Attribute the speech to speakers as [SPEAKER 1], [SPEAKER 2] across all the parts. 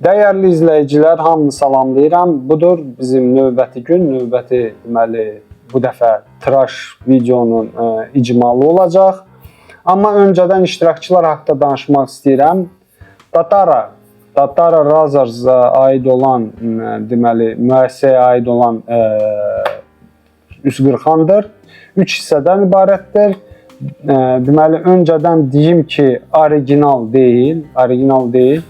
[SPEAKER 1] Dəyərli izləyicilər, hamını salamlayıram. Budur bizim növbəti gün, növbəti deməli bu dəfə tıraş videonun icmalı olacaq. Amma öncədən iştirakçılar haqqında danışmaq istəyirəm. Tatara Razorsa aid olan, deməli müəssisəyə aid olan üzqırxandır. 3 hissədən ibarətdir. Deməli öncədən deyim ki, orijinal deyil.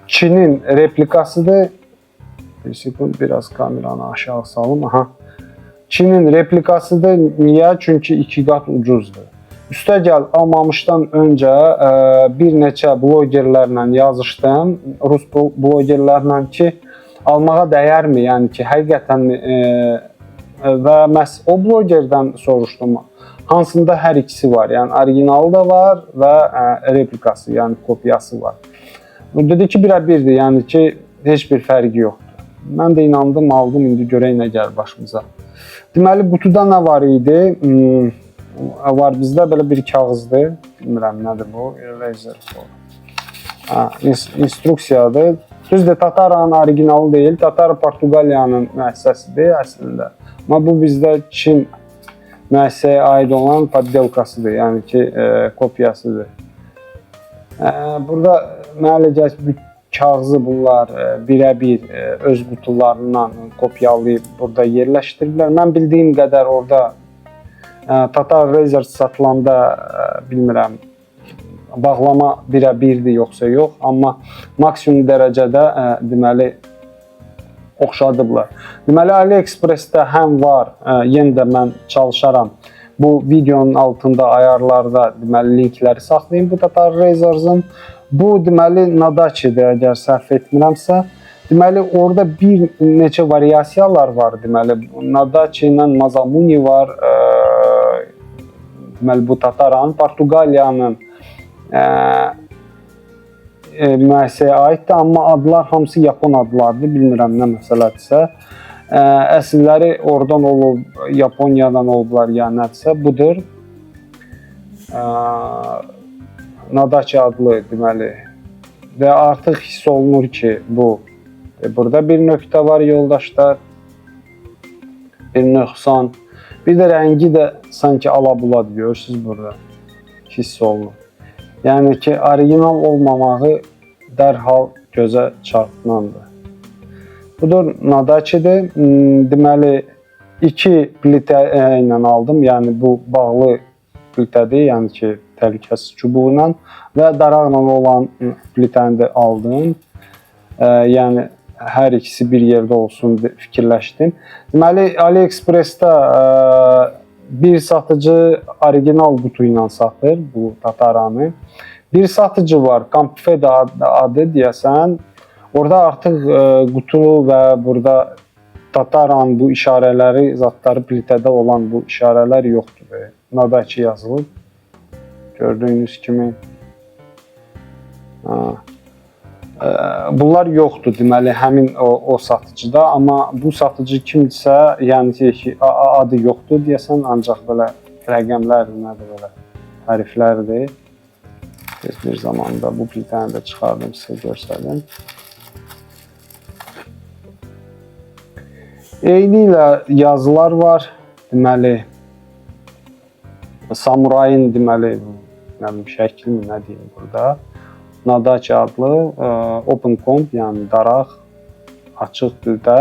[SPEAKER 1] Çinin replikasıdır. Bir sekund, biraz kameranı aşağı salım. Çinin replikasıdır. Niye? Çünkü 2 qat ucuzdur. Üstəgəl almamışdan öncə bir neçə blogerlərlə yazışdım. Rus blogerlərlə ki, almağa dəyərmi? Yəni ki, həqiqətən və məhz o blogerdən soruşdum. Hansında hər ikisi var. Yəni orijinalı da var və replikası, yəni kopyası var. Dedi ki, birə-birdir. Yəni ki, heç bir fərqi yoxdur. Mən də inandım, aldım. İndi görək nə gəlir başımıza. Deməli, qutuda nə var idi? Var bizdə belə bir kağızdır. Bilmirəm nədir bu. İnstruksiyadır. Düzdür, Tataranın orijinalı deyil. Tatara Portuqaliyanın müəssisəsidir əslində. Amma bu bizdə Çin müəssisəyə aid olan poddelkasıdır, yəni ki, kopyasıdır. Burada mənə gəlir ki, kağızı bunlar birə-bir öz qutularından kopyalayıb burada yerləşdiriblər. Mən bildiyim qədər orada Tatara Razor satılanda bilmirəm, bağlama birə-birdir yoxsa yox, amma maksimum dərəcədə deməli oxşadıblar. Deməli, AliExpressdə həm var, yenə də mən çalışaram. Bu videonun altında ayarlarda deməli linkləri saxlayayım bu Tatara Razor'ın. Bu deməli Nadachi'dir, əgər səhv etmirəmsə. Deməli, orada bir neçə variasiyalar var. Deməli, Nadachi ilə Mazamune var. Deməli, bu Tataranın, Portuqaliyanın müəssisəyə aiddir, amma adlar hamısı Yapon adlardır, bilmirəm nə məsələdirsə. Əsilləri oradan olub, Yaponiyadan olublar, ya nədirsə, budur. Nadachi adlı, deməli. Və artıq hiss olunur ki, bu. Burada bir nöqtə var, yoldaşlar. Bir nöqsan. Bir də rəngi də sanki alabuladır, görürsünüz burada. Hiss olunur. Yəni ki, orijinal olmamağı dərhal gözə çarpmandır. Budur Nadachi'dir. Deməli, 2 plitə ilə aldım. Yəni, bu bağlı plitədir. Yəni ki, təhlükəsiz çubuğu ilə və daraqla olan plitəni də aldım. Yəni, hər ikisi bir yerdə olsun fikirləşdim. Deməli, AliExpressdə bir satıcı orijinal qutu ilə satır bu Tataranı. Bir satıcı var, Campfed adı deyəsən. Orada artıq qutu və burada Tataranın bu işarələri, zatları plitədə olan bu işarələr yoxdur. Nadachi yazılıb. Gördüyünüz kimi. Bunlar yoxdur, deməli, həmin o satıcıda. Amma bu satıcı kimdirsə, yəni ki, adı yoxdur deyəsən, ancaq belə rəqəmlərdir, nədir belə, hərflərdir. Bir zamanda bu plitəni də çıxardım, sizə görsədim. Eyni ilə yazılar var, deməli, samurayın, deməli, şəkli nə deyim burada. Nadachi adlı Open Comp, yəni daraq, açıq dildə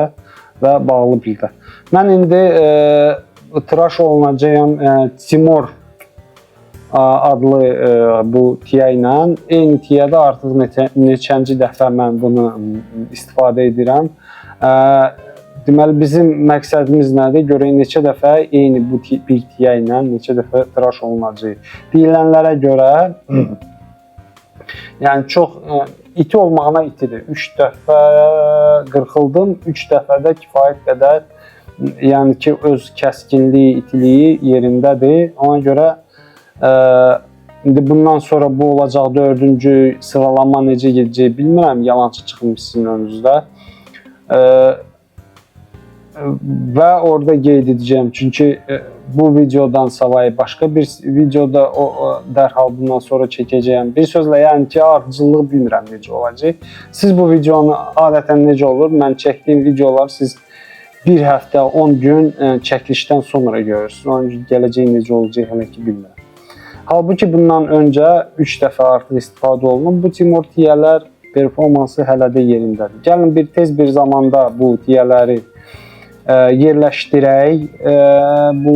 [SPEAKER 1] və bağlı dildə. Mən indi tıraş olunacağım Timor adlı bu tiyə ilə. Eyni tiyədə artıq neçənci dəfə mən bunu istifadə edirəm. Deməli, bizim məqsədimiz nədir? Görək, neçə dəfə eyni bu bir tiyə ilə neçə dəfə tıraş olunacaq. Deyilənlərə görə yəni çox iti olmağına itidir. 3 dəfə qırxıldım, 3 dəfədə kifayət qədər, yəni ki, öz kəskinliyi, itiliyi yerindədir. Ona görə indi bundan sonra bu olacaq 4-cü sıralama necə gedəcək bilmirəm, yalançı çıxmış sizin önünüzdə. Və orada qeyd edəcəyim, çünki bu videodan savayı başqa bir videoda dərhal bundan sonra çəkəcəyəm. Bir sözlə, yəni ki, ardıcıllığı bilmirəm necə olacaq. Siz bu videonu adətən necə olur? Mən çəkdiyim videolar siz bir həftə, 10 gün çəkilişdən sonra görürsünüz. Onun üçün gələcək necə olacaq hələ ki bilmirəm. Halbuki bundan öncə 3 dəfə artıq istifadə olunub. Bu Timur tiyələr performansı hələ də yerindədir. Gəlin tez bir zamanda bu tiyələri yerləşdirək. Bu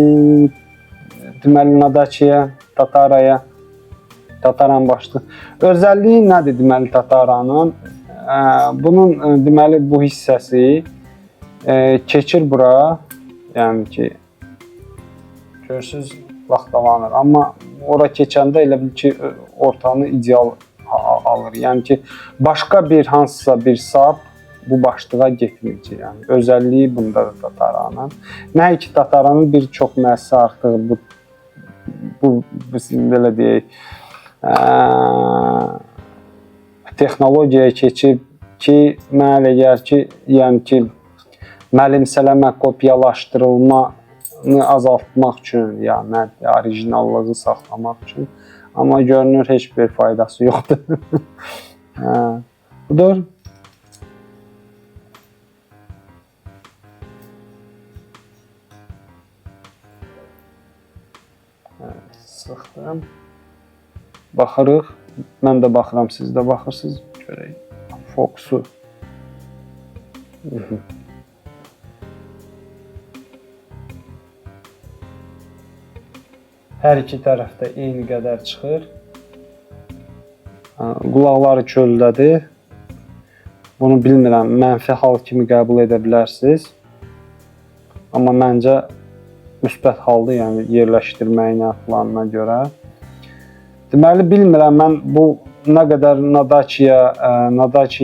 [SPEAKER 1] deməli Nadaçiyə, Tataraya, Tataran başlı. Özəlliyi nədir deməli Tataranın? Bunun deməli bu hissəsi keçir bura. Yəni ki görürsüz vaxtalanır. Amma ora keçəndə elə bil ki ortanı ideal alır. Yəni ki başqa bir hansısa bir sap bu başlığa getməyəcək. Yəni özəlliyi bundadır Tataranın. Nəinki Tataranın bir çox müəssisə artıq bu belə deyək texnologiyaya keçib ki, mənə elə gəlir ki, yəni ki məlimsələmə, kopyalaşdırılmanı azaltmaq üçün, yəni orijinallığı saxlamaq üçün. Amma görünür heç bir faydası yoxdur. Budur. Sıxdım. Baxırıq. Mən də baxıram, siz də baxırsınız. Görək. Fokusu. Hər iki tərəfdə eyni qədər çıxır. Qulaqları köldədir. Bunu bilmirəm, mənfi hal kimi qəbul edə bilərsiniz. Amma məncə müsbət halda, yəni yerləşdirməyinə planına görə. Deməli, bilmirəm, mən bu nə qədər Nadaçi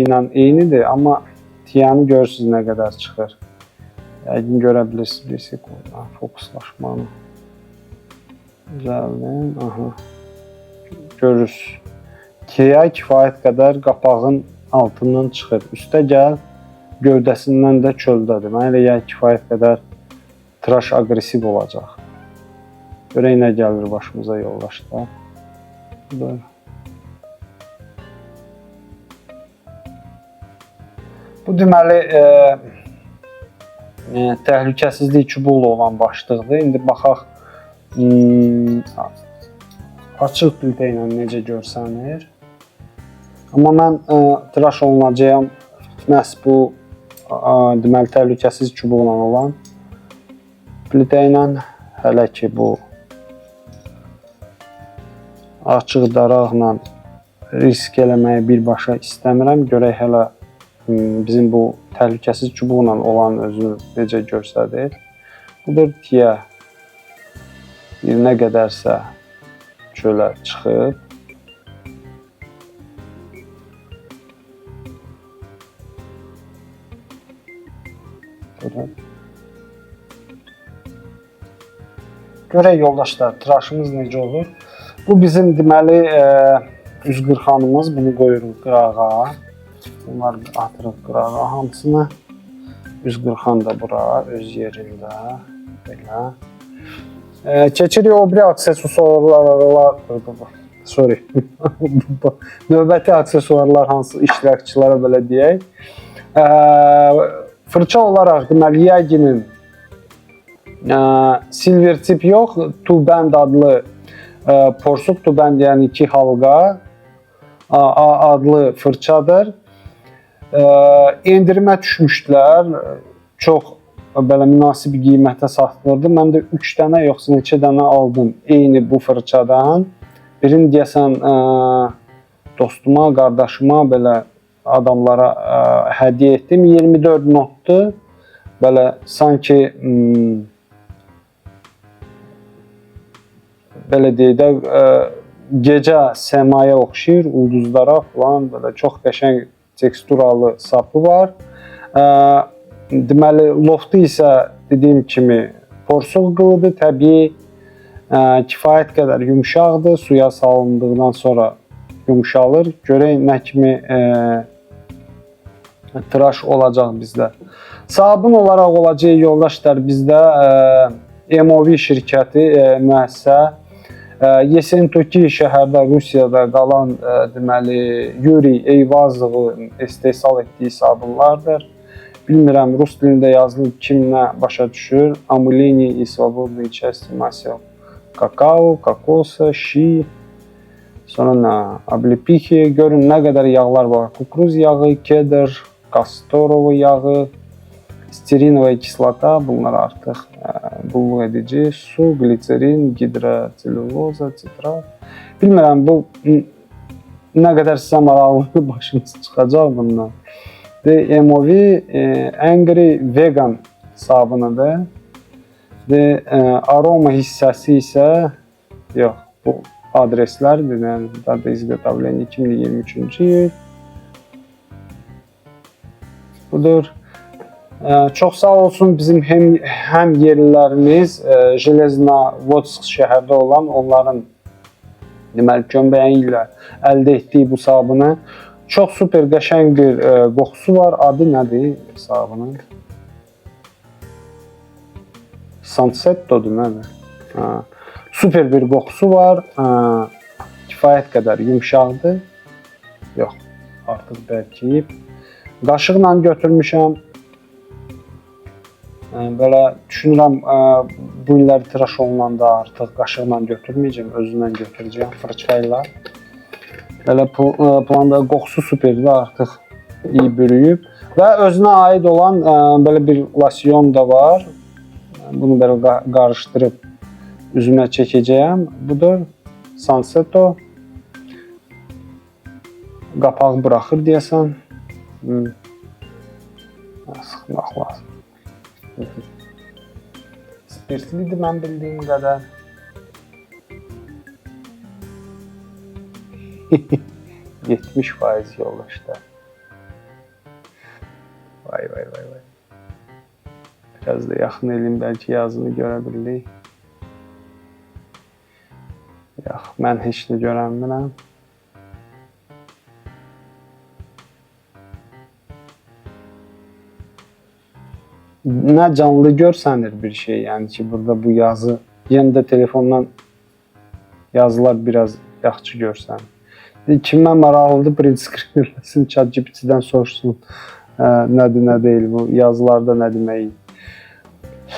[SPEAKER 1] ilə eynidir, amma tiyəni görürsünüz nə qədər çıxır. Yəqin görə bilirsiniz, bir sekunda fokuslaşmanı. Güzəldir, aha. Görürsünüz. Tiyə kifayət qədər qapağın altından çıxır. Üstə gəl, gövdəsindən də köldədir. Mənə elə gəl kifayət qədər tıraş aqressiv olacaq. Görək nə gəlir başımıza yoldaşlar. Böyle. Bu deməli təhlükəsizlik çubuqla olan başlıqdır. İndi baxaq açıq piltə ilə necə görsənir. Amma mən tıraş olunacağım məhz bu deməli təhlükəsiz çubuqla olan piltə ilə, hələ ki bu açıq daraqla risk eləməyi birbaşa istəmirəm. Görək hələ bizim bu təhlükəsiz çubuqla olan özü necə göstərir. Budur tiyə bir nə qədərsə çölə çıxıb. Görək yoldaşlar, tıraşımız necə olur. Bu bizim deməli üz qırxanımız. Bunu qoyuruq qırağa. Bunları atırıq qırağa hamısını. Üz qırxan da bura, öz yerində. Belə. Keçirik o biri aksesuarlar. Sorry. Növbəti aksesuarlar hansı iştirakçılara belə deyək. Fırça olaraq deməli Yaginin silver tip yox, two band adlı porsuk two band, yəni 2 halqa adlı fırçadır. Endirimə düşmüşdülər. Çox belə münasib qiymətə satılırdı. Mən də 3 dənə yoxsa neçə dənə aldım eyni bu fırçadan. Birini deyəsən dostuma, qardaşıma, belə adamlara hədiyyə etdim. 24 notdur. Belə sanki belə deyək də gecə səmaya oxşayır, ulduzlara falan, belə çox qəşəng teksturalı sapı var. Deməli loftu isə dediyim kimi porsuq qılıdır, təbii kifayət qədər yumşaqdır, suya salındıqdan sonra yumşalır. Görək nə kimi tıraş olacaq bizdə. Sabun olaraq olacaq yoldaşlar bizdə MOV şirkəti müəssisə Yesentoki şəhərdə Rusiyada qalan deməli Yuri Eyvazovun istehsal etdiyi sabunlardır. Bilmirəm rus dilində yazılıb kim nə başa düşür. Amulini и свободные части масел kakao, kokosa, şi, sonra облепихи. Görün nə qədər yağlar var. Kukuruz yağı, kedr, kastorova yağı, sterinova kislota, bunlar artıq bulluq edici, su, gliserin, hidroselüloza, sitrat. Bilmirəm bu nə qədər sizə maraqlı başınız çıxacaq bundan. MOV Angry Vegan sabunudur. Aroma hissəsi isə yox, bu adreslərdir. Yəni data izgotavlения 2023 il. Budur. Çox sağ olsun bizim həm yerlilərimiz Jeleznovodsk şəhərdə olan onların deməli köməyi ilə əldə etdiyi bu sabunu. Çox super qəşəng bir qoxusu var. Adı nədir sabunun? Sansetto'dur nədir? Super bir qoxusu var. Kifayət qədər yumşaqdır. Yox, artıq bərkiyib. Qaşıqla götürmüşəm. Belə düşünürəm bu illər tıraş olunanda artıq qaşıqla götürməyəcəm, özümlə götürəcəm fırça ilə. Belə planda qoxusu superdir, artıq iyi bürüyüb və özünə aid olan belə bir losyon da var. Bunu belə qarışdırıb üzümə çəkəcəyəm. Budur Sansetto. Qapağı buraxır deyəsən. Sıxmaq lazım. Spirtlidir mən bildiyim qədər. 70% yoldaşlar. Vay. Biraz da yaxın eləyim, bəlkə yazını görə bilirik. Yox, mən heç nə görənmirəm. Nə canlı görsənir bir şey, yəni ki, burada bu yazı, yenə də telefondan yazılar biraz yaxşı görsənir. Kimə maraqlıdır, print screen eləsin, ChatGPT-dən soruşsun nədir, nə deyil bu, yazılarda nə deməkdir.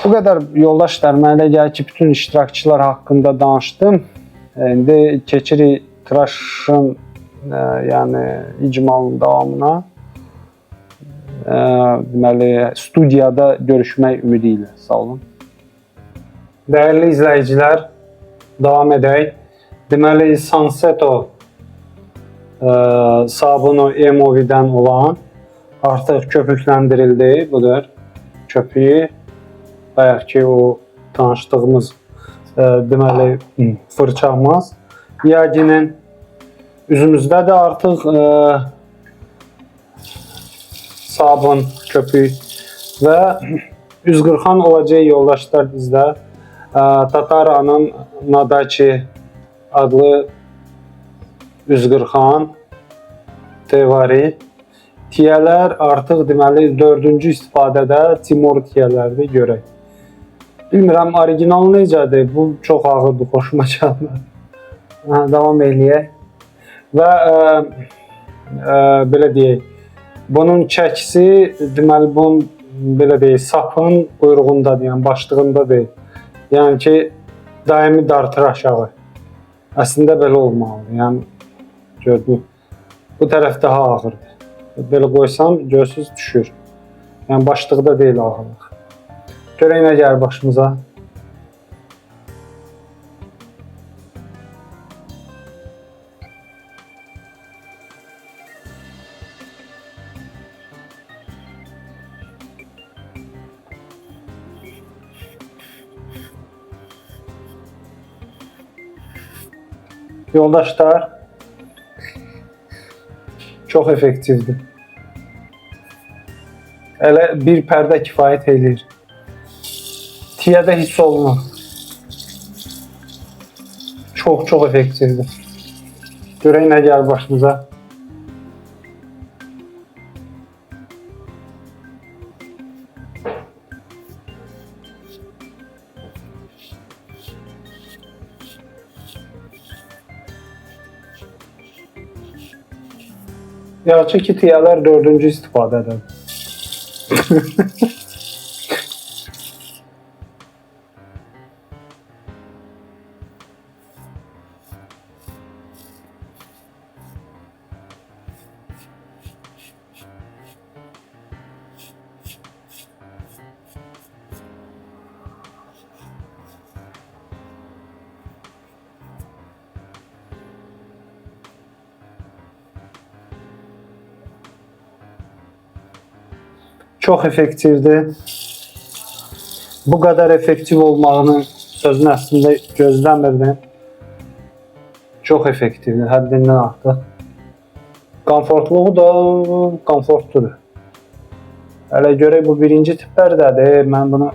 [SPEAKER 1] Bu qədər yoldaşlar, mənə elə gəlir ki, bütün iştirakçılar haqqında danışdım. İndi keçirik tıraşın yəni icmalının davamına. Deməli, studiyada görüşmək ümidi ilə. Sağ olun. Dəyərli izləyicilər, davam edək. Deməli, Sansetto sabunu MOV-dən olan artıq köpükləndirildi. Budur köpüyü. Bayaq ki, o tanışdığımız deməli fırçamız. Yaginin üzümüzdə də artıq sabun, köpük və üzqırxan olacaq yoldaşlar bizdə. Tatara'nın Nadachi adlı üzqırxan tevari. Tiyələr artıq deməli 4-cü istifadədə Timor tiyələrdir, görək. Bilmirəm, orijinal necədir? Bu çox ağırdır, xoşuma gəlmir. Davam eləyək. Və belə deyək, bunun çəkisi, deməli, bunun belə deyək, sapın quyruğundadır, yəni başlığındadır. Yəni ki, daimi dartır aşağı. Əslində belə olmalıdır. Yəni, gördüm, bu tərəf daha ağırdır. Belə qoysam, görsünüz, düşür. Yəni, başlıqda deyil ağırlıq. Görək nə gəlir başımıza. Yoldaşlar, çox effektivdir. Elə bir pərdə kifayət edir. Tiyədə hiss olunur. Çox effektivdir. Görək nə gəlir başımıza. Yaxşı ki, tiyələr 4-cü istifadədir. Çox effektivdir. Bu qədər effektiv olmağını sözün əslində gözləmirdim. Çox effektivdir, həddindən artıq. Komfortluğu da komfortludur. Hələ görək bu birinci tiplərdədir. Mən bunu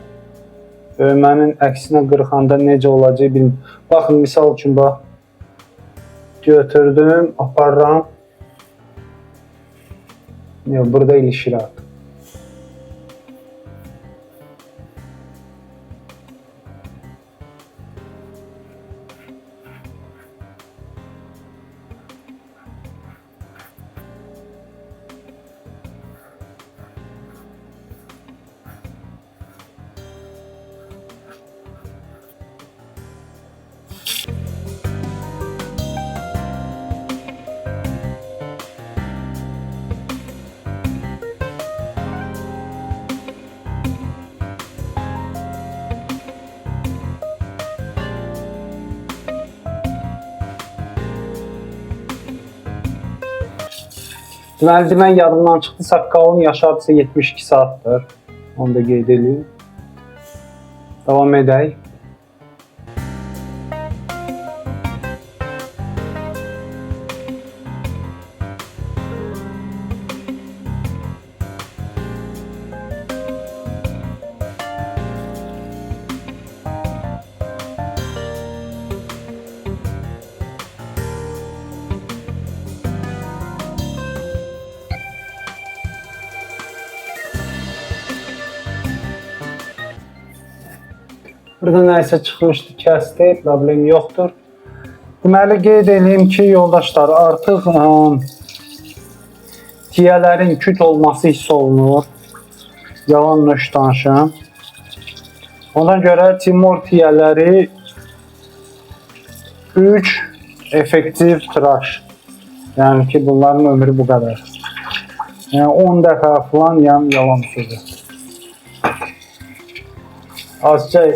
[SPEAKER 1] öymənin əksinə qırxanda necə olacaq bilmirəm. Baxın, misal üçün bax. Götürdüm, aparıram. Yox, burada ilişir artıq. Deməli, mən yadımdan çıxdı, saqqalın yaşı hardasa 72 saatdır. Onu da qeyd edeyim. Davam edək. Burada nəyisə çıxmışdı, kəsdi, problem yoxdur. Deməli, qeyd edeyim ki, yoldaşlar, artıq tiyələrin küt olması hiss olunur. Yalan nöş danışım. Ona görə Timor tiyələri 3 effektiv tıraş. Yəni ki, bunların ömrü bu qədər. Yəni 10 dəfə falan yalan sözü. Azca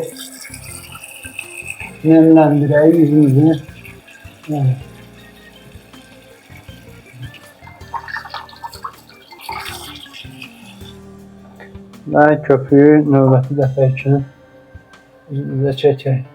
[SPEAKER 1] nemləndirək yüzümüzü. Və köpüyü növbəti dəfə üçün üzümüzə çəkək.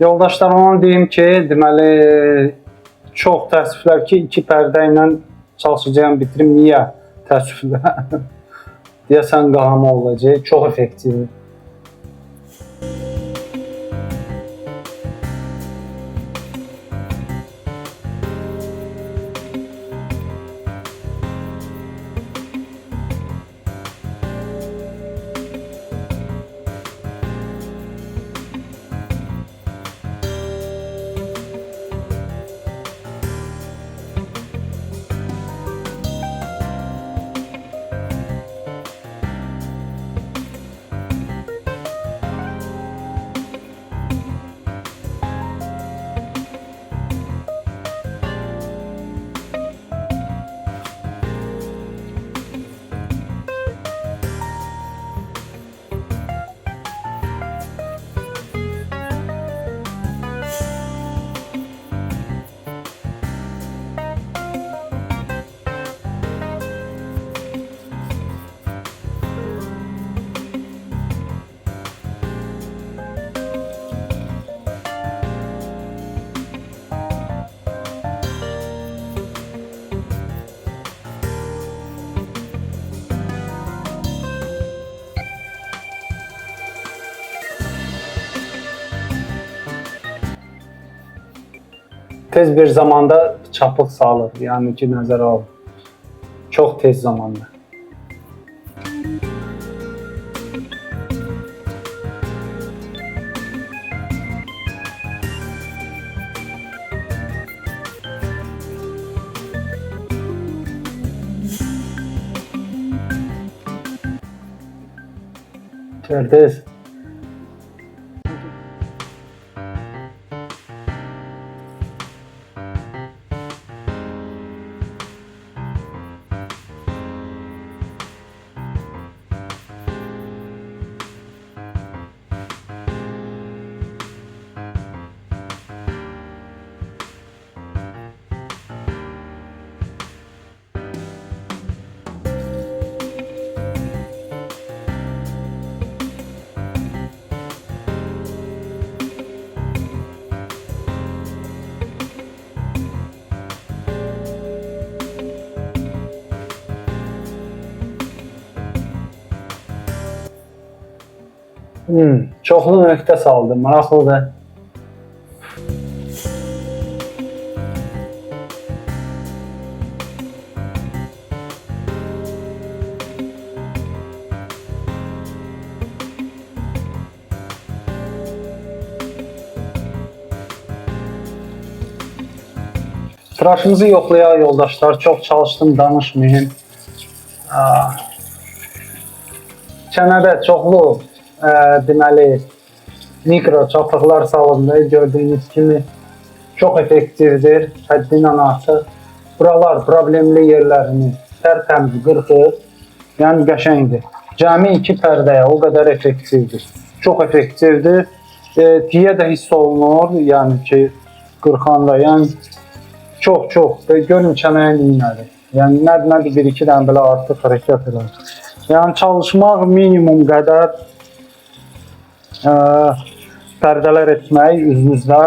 [SPEAKER 1] Yoldaşlar, onu deyim ki, deməli, çox təəssüflər ki, 2 pərdə ilə çalışacağım, bitirim. Niyə təəssüflər? Deyəsən, qahama olacaq. Çox effektivdir. tez bir zamanda çapıq salır. Yəni ki, nəzərə alın. Çox tez zamanda. Tez. Çoxlu nöqtə saldım, maraqlıdır. Tıraşımızı yoxlayaq yoldaşlar, çox çalışdım, danışmayın. Çənədə çoxlu deməli mikro çapıqlar salındı. Gördüyünüz kimi çox effektivdir, həddindən artıq. Buralar problemli yerlərini tərtəmiz qırxır, yəni qəşəngdir. Cəmi 2 pərdəyə o qədər effektivdir. Çox effektivdir. Tiyə də hiss olunur, yəni ki qırxanda, yəni çox. Görün çənəyə neyinədir. Yəni nədir 1-2 dənə belə artıq hərəkət edir. Yəni çalışmaq minimum qədər pərdələr etmək üzünüzdə.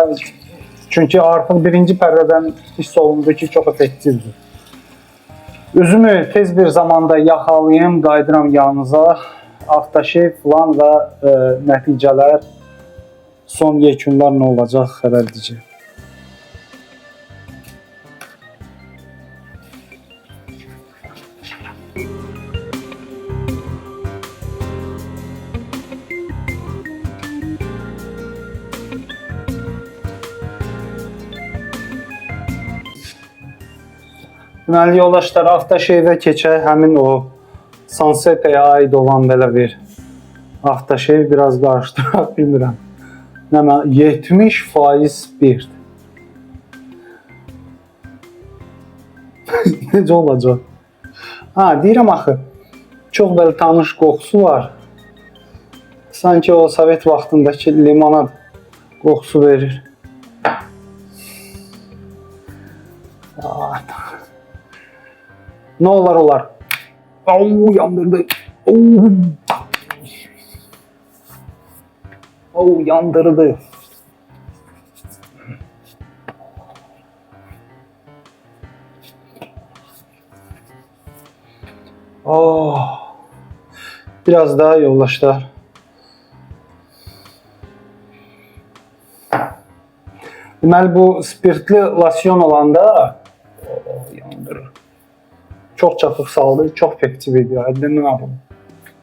[SPEAKER 1] Çünki artıq birinci pərdədən hiss olundu ki, çox effektivdir. Üzümü tez bir zamanda yaxalayım, qayıdıram yanınıza. Aftershave falan və nəticələr, son yekunlar nə olacaq xəbər edəcək. Deməli, yoldaşlar, aftershave-ə keçək. Həmin o Sunset-ə aid olan belə bir aftershave, biraz qarışdıraq, bilmirəm. 70% spirt. Necə olacaq? Deyirəm axı, çox belə tanış qoxusu var. Sanki o Sovet vaxtındakı limonad qoxusu verir. Nə olar? Yandırdı. Yandırdı. Biraz daha yoldaşlar. Deməli, bu spirtli lasyon olanda yandırır. Çox çapıq saldı, çox effektiv ediyor. Həddindən artıq.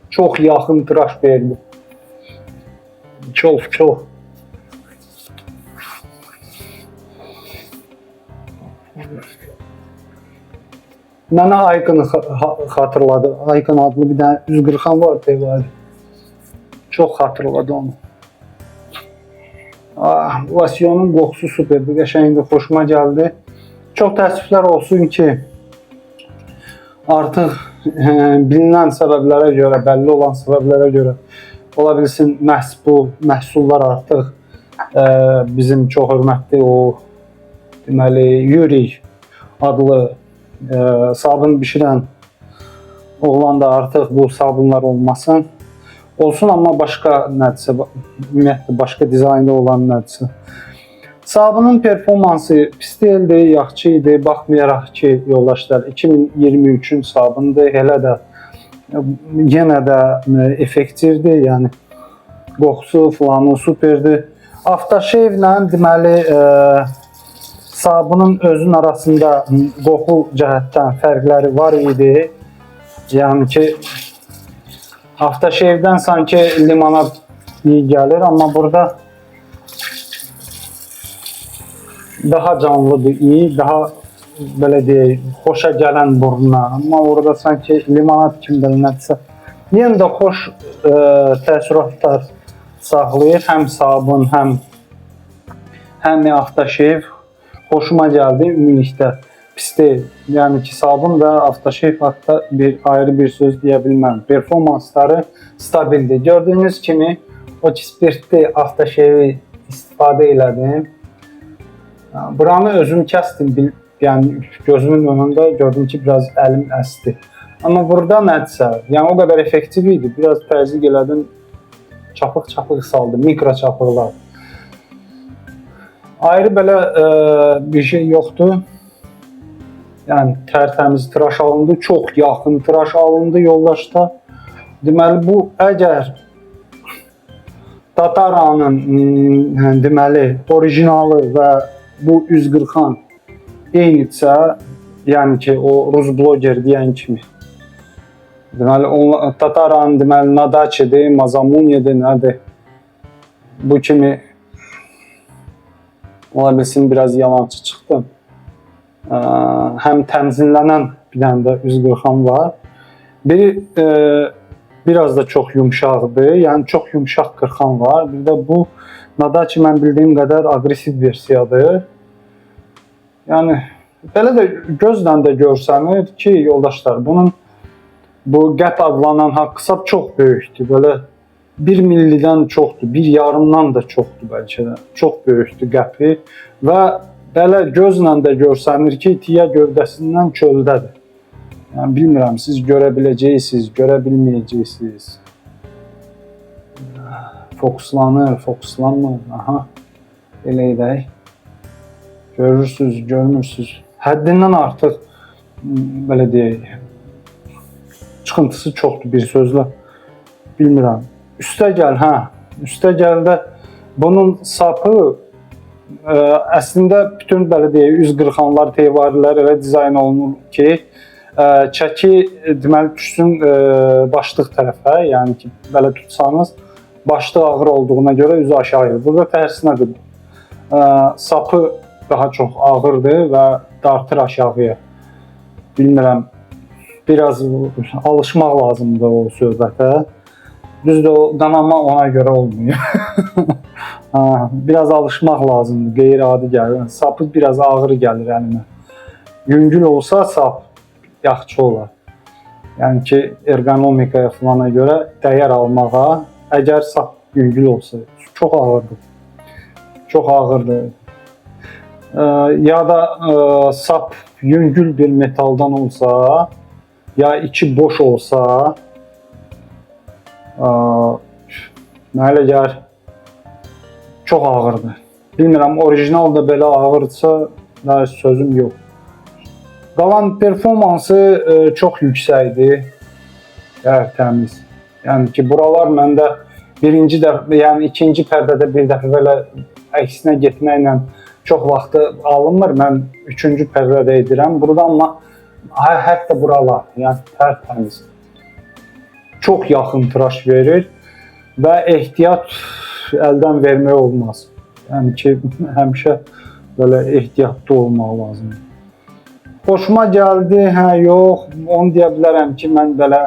[SPEAKER 1] Çox yaxın tıraş verdi. Çox. Mənə Aykını xatırladı. Aykın adlı bir dənə üz qırxan var deməli. Çox xatırladı onu. Lasyonun qoxusu superdir, qəşəngdir, xoşuma gəldi. Çox təəssüflər olsun ki, artıq bilinən səbəblərə görə, bəlli olan səbəblərə görə ola bilsin məhz bu məhsullar artıq bizim çox hörmətli o deməli Yuri adlı sabun bişirən oğlan da artıq bu sabunlar olmasın. Olsun, amma başqa nədirsə, ümumiyyətlə başqa dizaynda olan nədirsə. Sabunun performansı pis deyildi, yaxşı idi. Baxmayaraq ki, yoldaşlar, 2023-ün sabundur, elə də yenə də effektivdir, yəni qoxusu falan superdir. Aftershave ilə deməli sabunun özün arasında qoxu cəhətdən fərqləri var idi. Yəni ki, Aftershave-dən sanki limonad iyi gəlir, amma burada daha canlı bir iyi, daha belə deyək, xoşa gələn burnuna. Amma orada sanki limonad kimi bilinətsə. Yenə də xoş təəssüratlar saxlayır. Həm sabun, həm Aftershave xoşuma gəldi. Ümumilikdə pis deyil. Yəni ki, sabun və Aftershave haqqında ayrı bir söz deyə bilməm. Performansları stabildir. Gördüyünüz kimi o spirtli Aftershave'i istifadə elədim. Buranı özüm kəsdim. Yəni gözümün önündə gördüm ki, biraz əlim əsdi. Amma burada nədirsə, yəni o qədər effektiv idi. Biraz təzyiq elədim, çapıq saldım, mikro çapıqlar. Ayrı belə bir şey yoxdur. Yəni tərtəmiz tıraş alındı, çox yaxın tıraş alındı yoldaşlar. Deməli bu əgər Tataranın deməli orijinalı və bu 140-an eynidirsə, yəni ki o Rus bloger deyən kimi. Deməli Tataran deməli Nadachidir, Mazamuniyadır, nədir? Bu kimi ola bilsin biraz yalançı çıxdım. Həm təmzinlənən bir dənə də 140-an var. Biri biraz da çox yumşaqdır, yəni çox yumşaq 40-an var. Bir də bu Nadachi mən bildiyim qədər aqressiv versiyadır. Yəni belə də gözlə də görsənir ki, yoldaşlar, bunun bu qət adlanan haqq-hesab çox böyükdür. Belə 1 millidən çoxdur, 1,5-dan da çoxdur bəlkə də. Çox böyükdür qəpi və belə gözlə də görsənir ki, tiyə gövdəsindən çöldədir. Yəni bilmirəm, siz görə biləcəksiniz, görə bilməyəcəksiniz. Fokuslanır, fokuslanmır. Aha, elə edək. Görürsünüz, görmürsünüz. Həddindən artıq, belə deyək, çıxıntısı çoxdur bir sözlə. Bilmirəm. Üstə gəl, üstə gəldə bunun sapı əslində bütün belə deyək, 140-anlar, tevarilər elə dizayn olunur ki, çəki deməli düşsün başlıq tərəfə, yəni ki, belə tutsanız, başlıq ağır olduğuna görə üzü aşağıdır. Burada tərsinədir. Sapı daha çox ağırdır və dartır aşağıya. Bilmirəm, biraz alışmaq lazımdır o söhbətə. Düzdür, o qanama ona görə olmuyor. Biraz alışmaq lazımdır, qeyri-adi gəlir. Sapı biraz ağır gəlir əlimə. Yüngül olsa sap yaxşı olar. Yəni ki, ergonomikaya falana görə dəyər almağa, əgər sap yüngül olsa, çox ağırdır. Çox ağırdır. Ya da sap yüngül bir metaldan olsa, ya içi boş olsa, nə elə gəlir, çox ağırdır. Bilmirəm, orijinal da belə ağırsa, daha sözüm yox. Qalan performansı çox yüksəkdir, təmiz. Yəni ki, buralar məndə ikinci pərdədə bir dəfə belə əksinə getməklə çox vaxtı alınmır. Mən üçüncü pərdədə edirəm. Burada amma hətta buralar, yəni tərtəmiz. Çox yaxın tıraş verir və ehtiyat əldən vermək olmaz. Yəni ki, həmişə belə ehtiyatlı olmaq lazımdır. Xoşuma gəldi, yox, onu deyə bilərəm ki, mən belə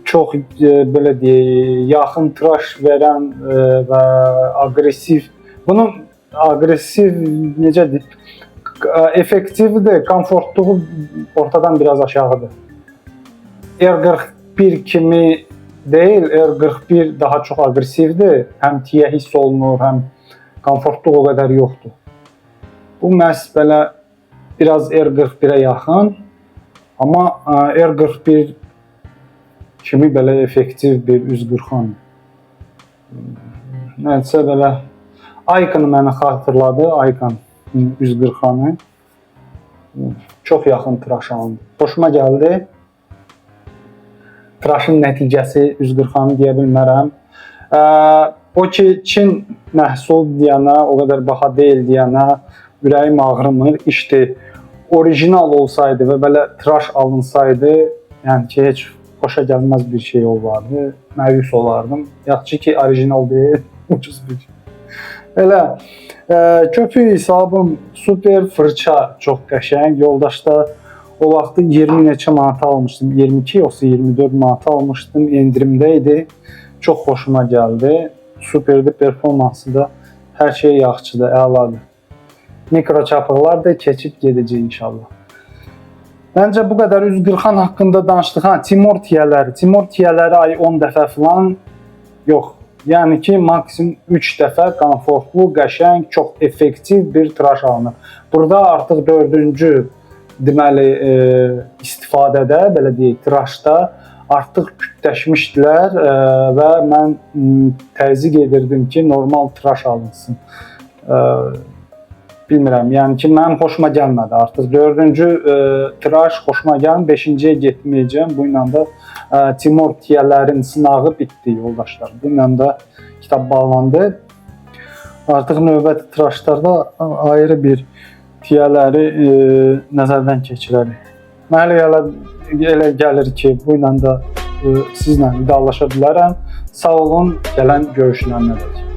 [SPEAKER 1] çox belə deyək, yaxın tıraş verən və aqressiv, bunun aqressiv necədir? Effektivdir, komfortluğu ortadan biraz aşağıdır. R41 kimi deyil, R41 daha çox aqressivdir. Həm tiyə hiss olunur, həm komfortluq o qədər yoxdur. Bu məhz belə biraz R41-ə yaxın, amma R41 kimi belə effektiv bir 140-an. Nədirsə belə Icon məni xatırladı, Icon 140-anı. Çox yaxın tıraş alındı. Xoşuma gəldi. Tıraşın nəticəsi 140-anı deyə bilmərəm. O ki, Çin məhsul deyənə, o qədər baha deyil deyənə ürəyim ağrımır. İşte orijinal olsaydı və belə tıraş alınsaydı, yəni ki, heç xoşa gəlməz bir şey olardı. Məyus olardım. Yaxşı ki, orijinal deyil, ucuz bir şey. Elə köpük hesabım super, fırça çox qəşəng. Yoldaşda o vaxtı 20 neçə manata almışdım. 22 yoxsa 24 manata almışdım. Endirimdə idi. Çox xoşuma gəldi. Superdir, performansı da hər şey yaxşıdır, əladır. Mikro çapıqlar da keçib gedəcək inşallah. Məncə bu qədər üz qırxan haqqında danışdıq. Timor tiyələri ay 10 dəfə falan yox. Yəni ki, maksimum 3 dəfə komfortlu, qəşəng, çox effektiv bir tıraş alınır. Burada artıq 4-cü deməli istifadədə, belə deyək, tıraşda artıq kütləşmişdilər və mən təzyiq edirdim ki, normal tıraş alınsın. Bilmirəm, yəni ki, mənim xoşuma gəlmədi. Artıq 4-cü tıraş xoşuma gəlmir, 5-ciyə getməyəcəm. Bu ilə də Timor tiyələrin sınağı bitdi, yoldaşlar. Bu ilə də kitab bağlandı. Artıq növbəti tıraşlarda ayrı bir tiyələri nəzərdən keçirərik. Mənə elə gəlir ki, bu ilə də sizlə vidalaşa bilərəm. Sağ olun, gələn görüşlərə dək.